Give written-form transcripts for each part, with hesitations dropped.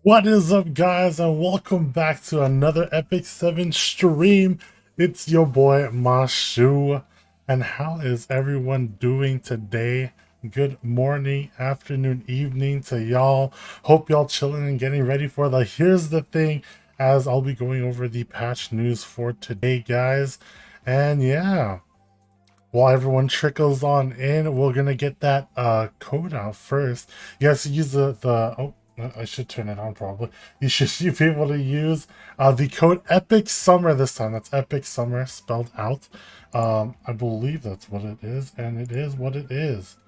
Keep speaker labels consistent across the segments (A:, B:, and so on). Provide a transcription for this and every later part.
A: What is up, guys, and welcome back to another Epic 7 stream. It's your boy Mashuu, and how is everyone doing today? Good morning, afternoon, evening to y'all. Hope y'all chilling and getting ready for the here's the thing, as I'll be going over the patch news for today, guys. And yeah, while everyone trickles on in, we're gonna get that code out first. You guys use the oh, I should turn it on probably. You be able to use the code Epic Summer this time. That's Epic Summer spelled out. I believe that's what it is, and it is what it is.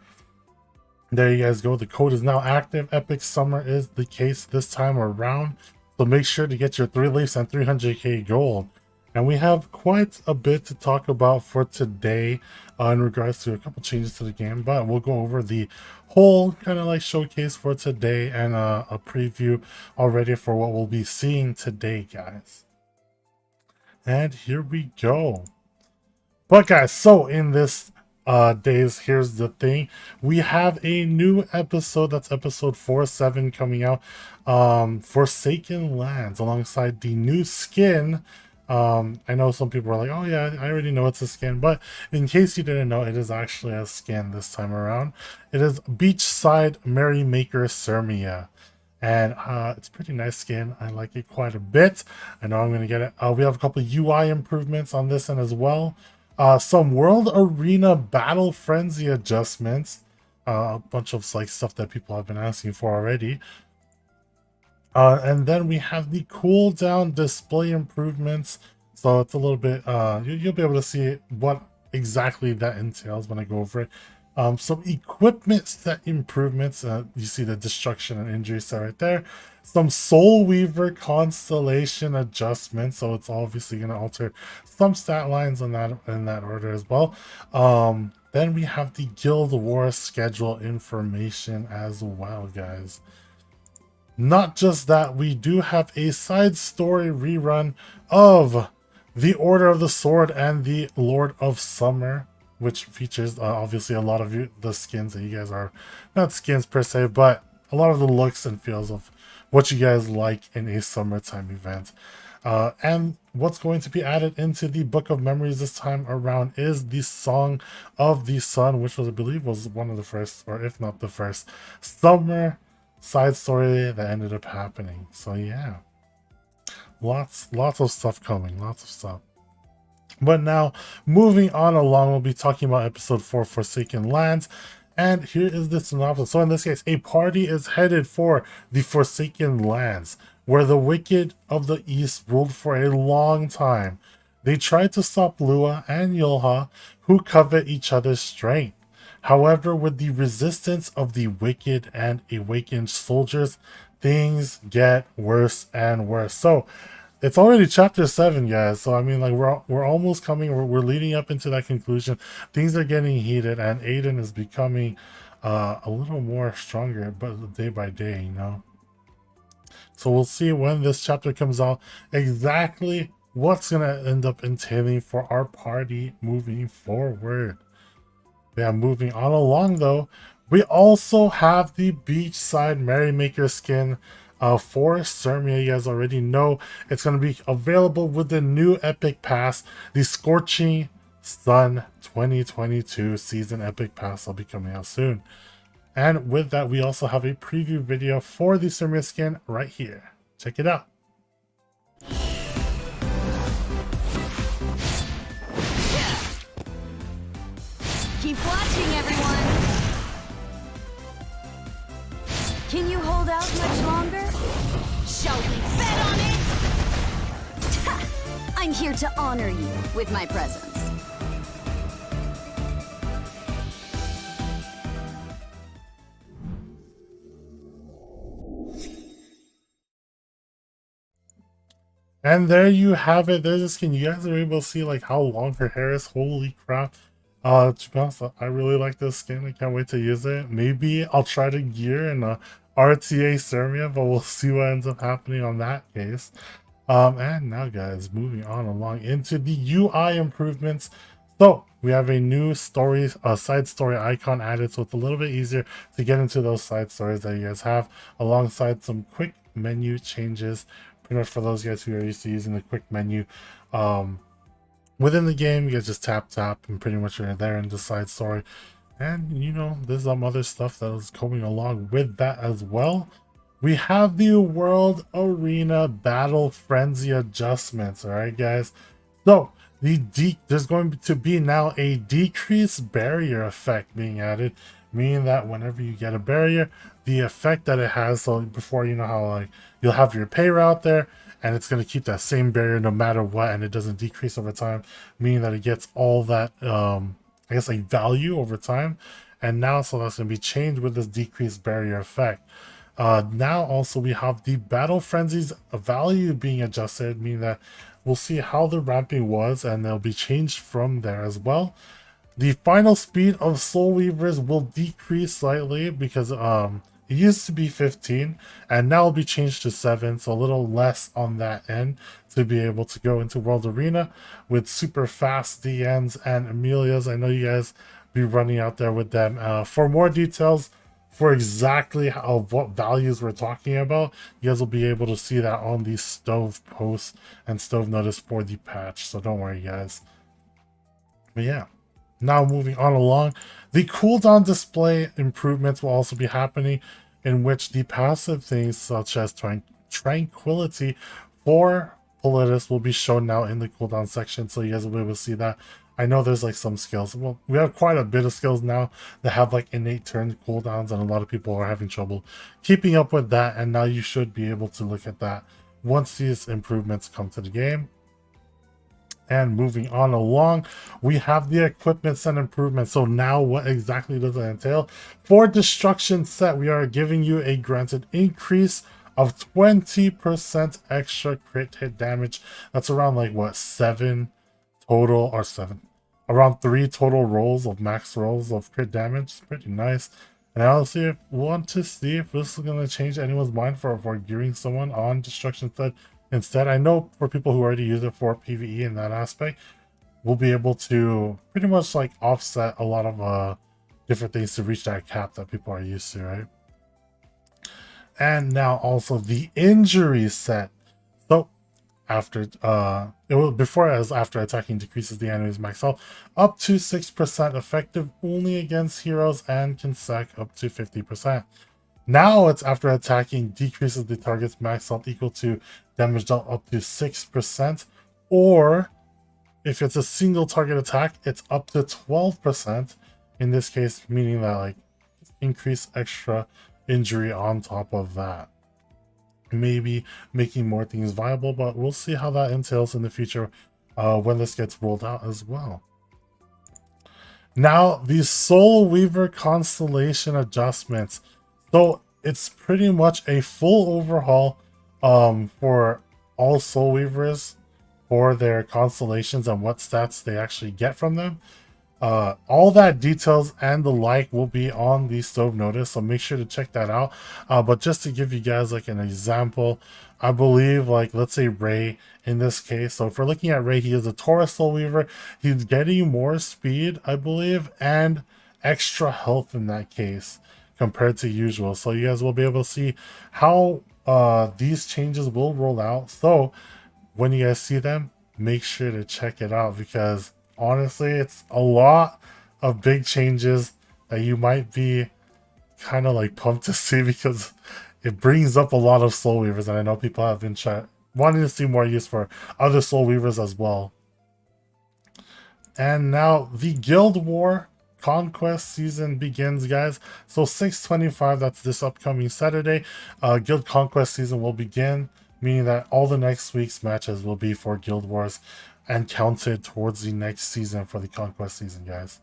A: There you guys go. The code is now active. Epic Summer is the case this time around. So make sure to get your 3 leaves and 300k gold. And we have quite a bit to talk about for today in regards to a couple changes to the game. But we'll go over the whole kind of like showcase for today and a preview already for what we'll be seeing today, guys. And here we go. But guys, so in this days, here's the thing, we have a new episode. That's episode 47 coming out, Forsaken Lands, alongside the new skin. I know some people are like, oh yeah, I already know it's a skin, but in case you didn't know, it is actually a skin this time around. It is Beachside Merrymaker Sermia, and it's pretty nice skin. I like it quite a bit. I know I'm gonna get it. We have a couple of UI improvements on this one as well. Some World Arena Battle Frenzy adjustments. A bunch of like stuff that people have been asking for already. And then we have the cooldown display improvements. So it's a little bit, you'll be able to see what exactly that entails when I go over it. Some equipment set improvements. You see the destruction and injury set right there. Some Soul Weaver constellation adjustments. So it's obviously going to alter some stat lines on that in that order as well. Then we have the Guild War schedule information as well, guys. Not just that, we do have a side story rerun of the Order of the Sword and the Lord of Summer, which features obviously a lot of the skins that you guys are, not skins per se, but a lot of the looks and feels of what you guys like in a summertime event. And what's going to be added into the Book of Memories this time around is the Song of the Sun, which was, I believe, was one of the first, or if not the first, summer side story that ended up happening. So yeah, lots of stuff coming, lots of stuff. But now, moving on along, we'll be talking about episode 4, Forsaken Lands. And here is the synopsis. So in this case, a party is headed for the Forsaken Lands, where the wicked of the East ruled for a long time. They tried to stop Lua and Yulha, who covet each other's strength. However, with the resistance of the wicked and awakened soldiers, things get worse and worse. So it's already chapter 7, guys. So I mean, like, we're almost coming. We're leading up into that conclusion. Things are getting heated, and Aiden is becoming a little more stronger, but day by day, you know. So we'll see when this chapter comes out exactly what's gonna end up entailing for our party moving forward. Yeah, moving on along though, we also have the Beachside Merrymaker skin for Sermia. You guys already know it's going to be available with the new Epic Pass, the Scorching Sun 2022 Season Epic Pass will be coming out soon. And with that, we also have a preview video for the Sermia skin right here. Check it out.
B: Keep watching, everyone! Can you hold out much longer? Shall we bet on it? I'm here to honor you with my presence.
A: And there you have it. There's a skin. You guys are able to see like how long her hair is. Holy crap. To be honest, I really like this skin. I can't wait to use it. Maybe I'll try to gear in a RTA Sermia, but we'll see what ends up happening on that case. And now, guys, moving on along into the UI improvements. So we have a new story, side story icon added, so it's a little bit easier to get into those side stories that you guys have, alongside some quick menu changes. Pretty much for those guys who are used to using the quick menu within the game, you guys just tap and pretty much you're there in the side story. And you know, there's some other stuff that is coming along with that as well. We have the World Arena Battle Frenzy adjustments. All right, guys. So there's going to be now a decreased barrier effect being added, meaning that whenever you get a barrier, the effect that it has. So before, you know how like you'll have your pay route there, and it's going to keep that same barrier no matter what, and it doesn't decrease over time, meaning that it gets all that I guess like value over time. And now, so that's going to be changed with this decreased barrier effect. Now also we have the Battle Frenzy's value being adjusted, meaning that we'll see how the ramping was, and they'll be changed from there as well. The final speed of Soul Weavers will decrease slightly because it used to be 15 and now it'll be changed to 7, so a little less on that end to be able to go into World Arena with super fast DNs and Amelias. I know you guys be running out there with them. For more details for exactly what values we're talking about, you guys will be able to see that on the stove post and stove notice for the patch, so don't worry guys. But yeah, now moving on along, the cooldown display improvements will also be happening, in which the passive things such as tranquility for Politis will be shown now in the cooldown section, so you guys will be able to see that. I know there's like some skills. Well, we have quite a bit of skills now that have like innate turn cooldowns, and a lot of people are having trouble keeping up with that. And now you should be able to look at that once these improvements come to the game. And moving on along, we have the equipment set improvements. So now what exactly does it entail? For destruction set, we are giving you a granted increase of 20% extra crit hit damage. That's around like what, 7 total, or 7, around 3 total rolls of max rolls of crit damage. It's pretty nice. And I also want to see if this is going to change anyone's mind for gearing someone on destruction set instead. I know for people who already use it for PvE in that aspect, we'll be able to pretty much like offset a lot of different things to reach that cap that people are used to, right? And now also the injury set. So after it will before as after attacking decreases the enemy's max health up to 6%, effective only against heroes, and can sack up to 50%. Now it's after attacking decreases the target's max health equal to damage dealt up to 6%, or if it's a single target attack, it's up to 12%. In this case, meaning that like increase extra injury on top of that, maybe making more things viable, but we'll see how that entails in the future when this gets rolled out as well. Now the Soul Weaver constellation adjustments. So it's pretty much a full overhaul for all Soul Weavers for their constellations and what stats they actually get from them. All that details and the like will be on the stove notice, so make sure to check that out. But just to give you guys like an example, I believe like let's say Ray in this case. So if we're looking at Ray, he is a Taurus Soul Weaver. He's getting more speed, I believe, and extra health in that case compared to usual. So you guys will be able to see how these changes will roll out. So when you guys see them, make sure to check it out, because honestly, it's a lot of big changes that you might be kind of like pumped to see, because it brings up a lot of Soul Weavers, and I know people have been wanting to see more use for other Soul Weavers as well. And now the Guild War Conquest season begins, guys. So 6/25, that's this upcoming Saturday, Guild Conquest season will begin, meaning that all the next week's matches will be for Guild Wars and counted towards the next season for the Conquest season, guys.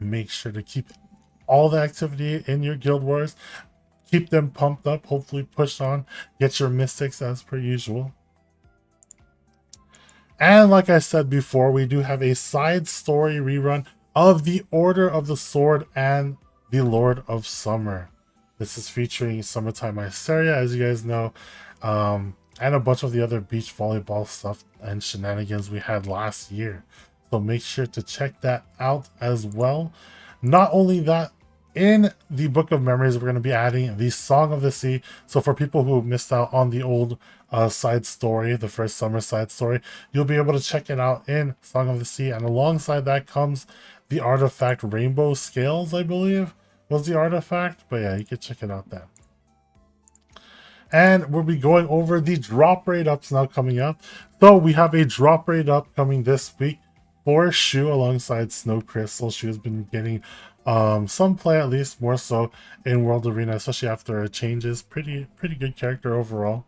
A: Make sure to keep all the activity in your Guild Wars, keep them pumped up, hopefully pushed on, get your mystics as per usual. And like I said before, we do have a side story rerun of the Order of the Sword and the Lord of Summer. This is featuring Summertime Mysteria, as you guys know, and a bunch of the other beach volleyball stuff and shenanigans we had last year. So make sure to check that out as well. Not only that, in the Book of Memories, we're going to be adding the Song of the Sea. So for people who missed out on the old side story, the first summer side story, you'll be able to check it out in Song of the Sea. And alongside that comes the artifact Rainbow Scales, I believe was the artifact. But yeah, you can check it out there. And we'll be going over the drop rate ups now coming up. So we have a drop rate up coming this week for Shu alongside Snow Crystal. Shu has been getting some play, at least more so in World Arena, especially after her changes. Pretty good character overall,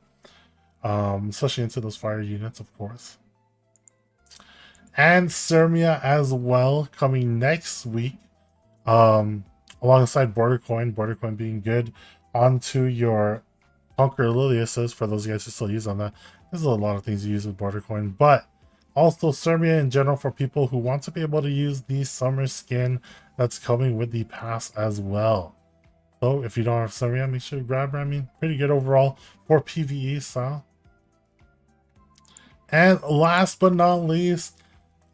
A: especially into those fire units, of course. And Sermia as well coming next week, alongside Border Coin being good onto your Conquer Liliuses for those guys who still use on that. There's a lot of things you use with Border Coin, but also Sermia in general for people who want to be able to use the summer skin that's coming with the pass as well. So if you don't have Sermia, make sure to grab her. I mean, pretty good overall for PvE style. And last but not least,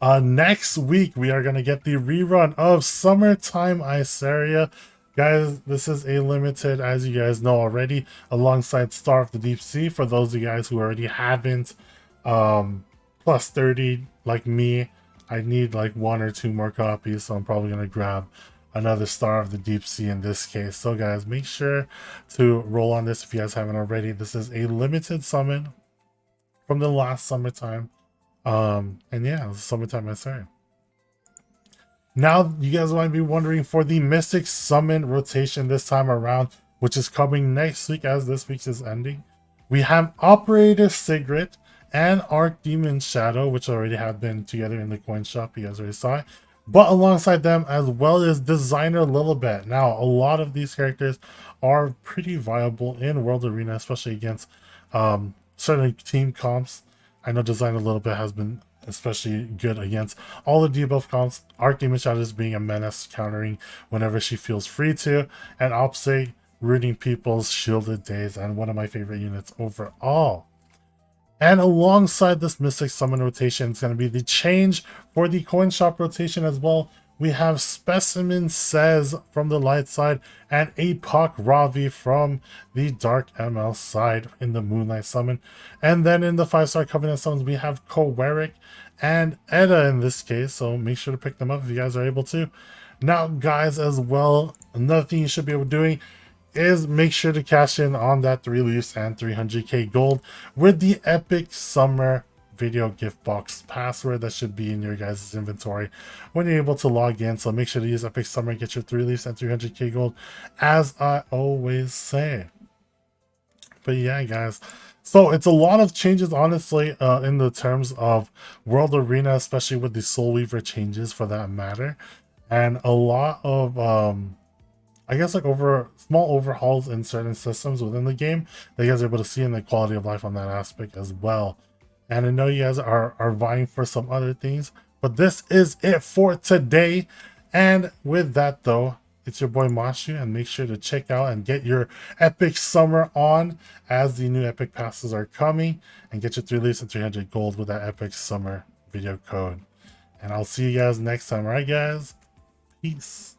A: next week we are going to get the rerun of Summertime Iceria. Guys, this is a limited, as you guys know already, alongside Star of the Deep Sea. For those of you guys who already haven't, plus 30 like me, I need like 1 or 2 more copies, so I'm probably going to grab another Star of the Deep Sea in this case. So guys, make sure to roll on this if you guys haven't already. This is a limited summon from the last summertime. And yeah, Summertime Iceria. Now, you guys might be wondering for the Mystic Summon rotation this time around, which is coming next week as this week's is ending. We have Operator Sigrid and Archdemon Shadow, which already have been together in the coin shop. You guys already saw it. But alongside them, as well as Designer Lilibet. Now, a lot of these characters are pretty viable in World Arena, especially against certain team comps. I know Designer Lilibet has been especially good against all the debuff comps. Archdemon Shadow is being a menace, countering whenever she feels free to, and Opsay rooting people's shielded days, and one of my favorite units overall. And alongside this Mystic Summon rotation, it's going to be the change for the coin shop rotation as well. We have Specimen Says from the light side and Apoc Ravi from the Dark ML side in the Moonlight Summon. And then in the 5-star Covenant Summons, we have Kowerik and Edda in this case. So make sure to pick them up if you guys are able to. Now, guys, as well, another thing you should be able to doing is make sure to cash in on that 3 leaves and 300k gold with the Epic Summer Video Gift Box password that should be in your guys' inventory when you're able to log in. So make sure to use Epic Summer and get your 3 leaves and 300k gold, as I always say. But yeah, guys, so it's a lot of changes, honestly, in the terms of World Arena, especially with the Soul Weaver changes for that matter, and a lot of I guess like small overhauls in certain systems within the game that you guys are able to see in the quality of life on that aspect as well. And I know you guys are vying for some other things, but this is it for today. And with that though, it's your boy Mashuu, and make sure to check out and get your Epic Summer on as the new Epic passes are coming, and get your 3 leaves and 300 gold with that Epic Summer video code. And I'll see you guys next time. All right, guys? Peace.